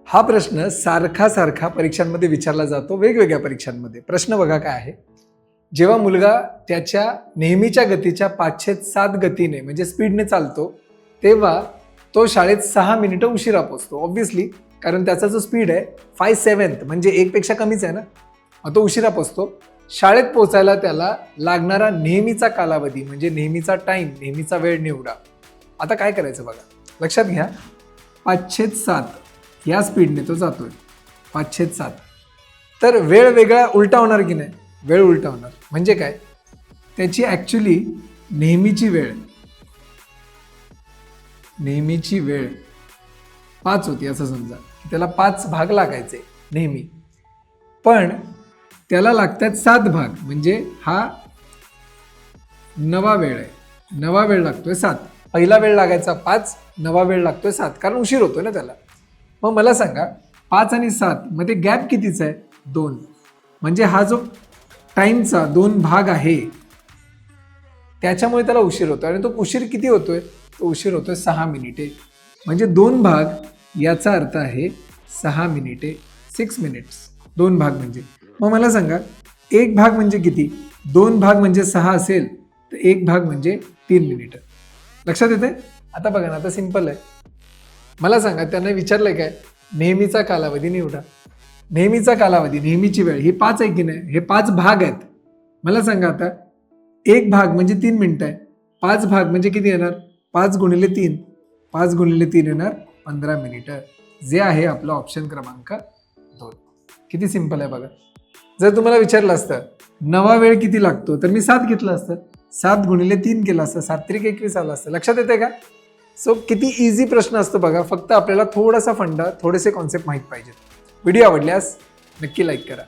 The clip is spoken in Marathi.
हा प्रश्न सारखा सारखा परीक्षांमध्ये विचारला जातो, वेगवेगळ्या परीक्षांमध्ये. प्रश्न बघा काय आहे. जेव्हा मुलगा त्याच्या नेहमीच्या गतीच्या 5/7 गतीने म्हणजे स्पीडने चालतो, तेव्हा तो शाळेत 6 मिनिटं उशिरा पोहोचतो. ऑब्व्हियसली, कारण त्याचा जो स्पीड आहे 5/7 म्हणजे 1 पेक्षा कमीच आहे ना. मग तो उशिरा पोहोचतो. शाळेत पोहोचायला त्याला लागणारा नेहमीचा कालावधी म्हणजे नेहमीचा टाइम, नेहमीचा वेळ निवडा. आता काय करायचं बघा, लक्षात घ्या. 5/7 या स्पीडने तो जातोय, 5/7. तर वेळ वेगळा उलटा होणार की नाही? वेळ उलटा होणार. म्हणजे काय, त्याची ॲक्च्युली नेहमीची वेळ 5 होती असं समजा. त्याला 5 भाग लागायचे नेहमी, पण त्याला लागतात 7 भाग. म्हणजे हा नवा वेळ आहे. नवा वेळ लागतोय 7. पहिला वेळ लागायचा 5, नवा वेळ लागतोय 7, कारण उशीर होतोय ना त्याला. मग मला सांगा 5 आणि 7 मध्ये गॅप कितीचा आहे? 2. म्हणजे हा जो टाईमचा 2 भाग आहे त्याच्यामुळे त्याला उशीर होतोय. आणि तो उशीर किती होतोय? तो उशीर होतोय 6 मिनिटे. म्हणजे 2 भाग याचा अर्थ आहे 6 मिनिटे, 6 मिनिट्स. 2 भाग म्हणजे, मग मला सांगा 1 भाग म्हणजे किती? 2 भाग म्हणजे 6 असेल तर 1 भाग म्हणजे 3 मिनिटं. लक्षात येते? आता बघा ना, आता सिंपल आहे. मला सांगा, त्यांना विचारलंय काय, नेहमीचा कालावधी निवडा. नेहमीचा कालावधी, नेहमीची वेळ ही 5 आहे की नाही? हे 5 भाग आहेत. मला सांगा आता 1 भाग म्हणजे 3 मिनिटं आहे. 5 भाग म्हणजे किती येणार? 5 गुणिले 3. 5 गुणिले 3 येणार 15 मिनिटं, जे आहे आपलं ऑप्शन क्रमांक 2. किती सिंपल आहे बघा. जर तुम्हाला विचारलं असतं नवा वेळ किती लागतो, तर मी 7 घेतलं असतं. 7 गुणिले 3 केलं असतं, 7×3=21 आलं असतं. लक्षात येते का? सो किती इझी प्रश्न असतो बघा. फक्त आपल्याला थोडासा फंडा, थोडेसे कॉन्सेप्ट माहीत पाहिजेत. व्हिडिओ आवडल्यास नक्की लाईक करा.